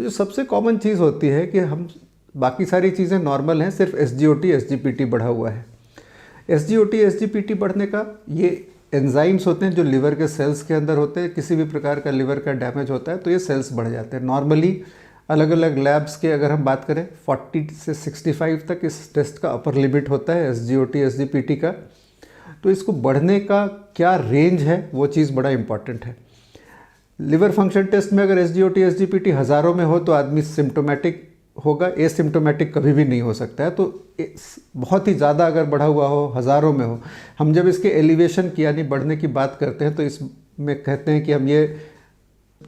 तो जो सबसे कॉमन चीज़ होती है कि हम बाकी सारी चीज़ें नॉर्मल हैं, सिर्फ SGOT SGPT बढ़ा हुआ है। SGOT SGPT बढ़ने का ये एंजाइम्स होते हैं जो लिवर के सेल्स के अंदर होते हैं। किसी भी प्रकार का लिवर का डैमेज होता है तो ये सेल्स बढ़ जाते हैं। नॉर्मली अलग अलग लैब्स के अगर हम बात करें 40 से 65 तक इस टेस्ट का अपर लिमिट होता है SGOT SGPT का। तो इसको बढ़ने का क्या रेंज है वो चीज़ बड़ा इंपॉर्टेंट है। लिवर फंक्शन टेस्ट में अगर SGOT SGPT हज़ारों में हो तो आदमी सिम्टोमेटिक होगा, एसिम्टोमेटिक कभी भी नहीं हो सकता है। तो बहुत ही ज़्यादा अगर बढ़ा हुआ हो, हज़ारों में हो, हम जब इसके एलिवेशन की यानी बढ़ने की बात करते हैं तो इसमें कहते हैं कि हम ये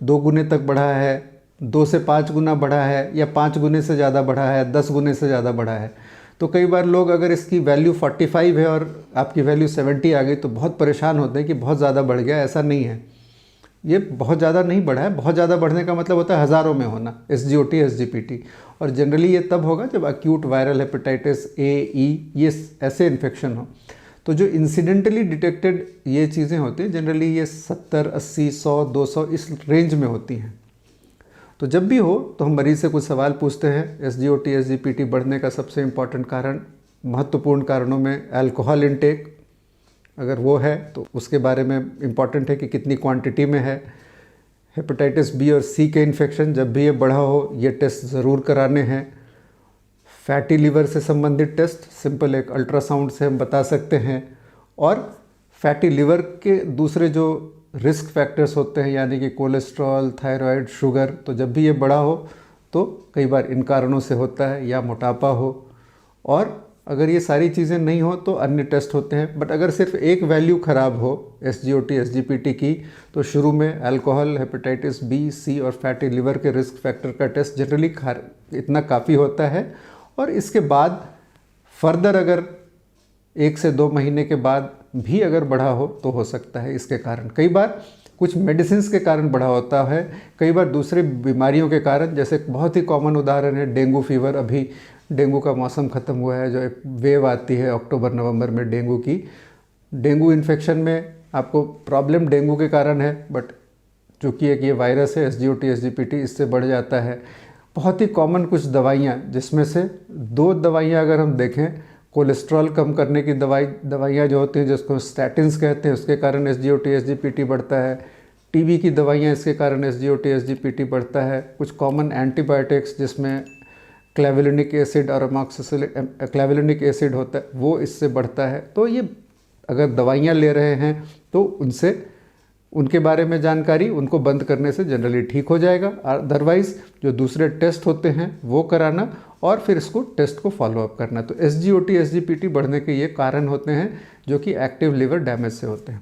2 गुने तक बढ़ा है, 2 से 5 गुना बढ़ा है, या 5 गुने से ज़्यादा बढ़ा है, 10 गुने से ज़्यादा बढ़ा है। तो कई बार लोग अगर इसकी वैल्यू 45 है और आपकी वैल्यू 70 आ गई तो बहुत परेशान होते हैं कि बहुत ज़्यादा बढ़ गया। ऐसा नहीं है, ये बहुत ज़्यादा नहीं बढ़ा है। बहुत ज़्यादा बढ़ने का मतलब होता है हज़ारों में होना SGOT SGPT। और जनरली ये तब होगा जब acute viral hepatitis A, E ये ऐसे इन्फेक्शन हो। तो जो इंसिडेंटली डिटेक्टेड ये चीज़ें होती हैं जनरली ये 70, 80, 100, 200 इस रेंज में होती हैं। तो जब भी हो तो हम मरीज़ से कुछ सवाल पूछते हैं। SGOT SGPT बढ़ने का सबसे इम्पॉर्टेंट कारण, महत्वपूर्ण कारणों में अल्कोहल इंटेक अगर वो है तो उसके बारे में इम्पॉर्टेंट है कि कितनी क्वांटिटी में है। हेपेटाइटिस B और C के इन्फेक्शन जब भी ये बढ़ा हो ये टेस्ट ज़रूर कराने हैं। फैटी लिवर से संबंधित टेस्ट सिंपल एक अल्ट्रासाउंड से हम बता सकते हैं। और फैटी लिवर के दूसरे जो रिस्क फैक्टर्स होते हैं यानी कि कोलेस्ट्रॉल, थायराइड, शुगर, तो जब भी ये बढ़ा हो तो कई बार इन कारणों से होता है, या मोटापा हो। और अगर ये सारी चीज़ें नहीं हो तो अन्य टेस्ट होते हैं। बट अगर सिर्फ एक वैल्यू ख़राब हो SGOT SGPT की तो शुरू में अल्कोहल, हेपेटाइटिस B, C और फैटी लिवर के रिस्क फैक्टर का टेस्ट जनरली इतना काफ़ी होता है। और इसके बाद फर्दर अगर 1 से 2 महीने के बाद भी अगर बढ़ा हो तो हो सकता है इसके कारण। कई बार कुछ मेडिसिन के कारण बढ़ा होता है, कई बार दूसरे बीमारियों के कारण। जैसे बहुत ही कॉमन उदाहरण है डेंगू फीवर। अभी डेंगू का मौसम ख़त्म हुआ है, जो एक वेव आती है अक्टूबर नवंबर में डेंगू की। डेंगू इन्फेक्शन में आपको प्रॉब्लम डेंगू के कारण है, बट चूँकि एक ये वायरस है SGOT SGPT इससे बढ़ जाता है। बहुत ही कॉमन कुछ दवाइयाँ, जिसमें से 2 दवाइयाँ अगर हम देखें, कोलेस्ट्रॉल कम करने की दवाइयाँ जो होती हैं जिसको स्टैटिन्स कहते हैं, उसके कारण SGOT SGPT बढ़ता है। TB की दवाइयाँ इसके कारण SGOT SGPT बढ़ता है। कुछ कॉमन एंटीबायोटिक्स जिसमें क्लेवलिनिक एसिड और क्लेवलिनिक एसिड होता है वो इससे बढ़ता है। तो ये अगर दवाइयाँ ले रहे हैं तो उनके बारे में जानकारी, उनको बंद करने से जनरली ठीक हो जाएगा। अदरवाइज़ जो दूसरे टेस्ट होते हैं वो कराना और फिर इसको टेस्ट को फॉलोअप करना। तो SGOT SGPT बढ़ने के ये कारण होते हैं जो कि एक्टिव लिवर डैमेज से होते हैं।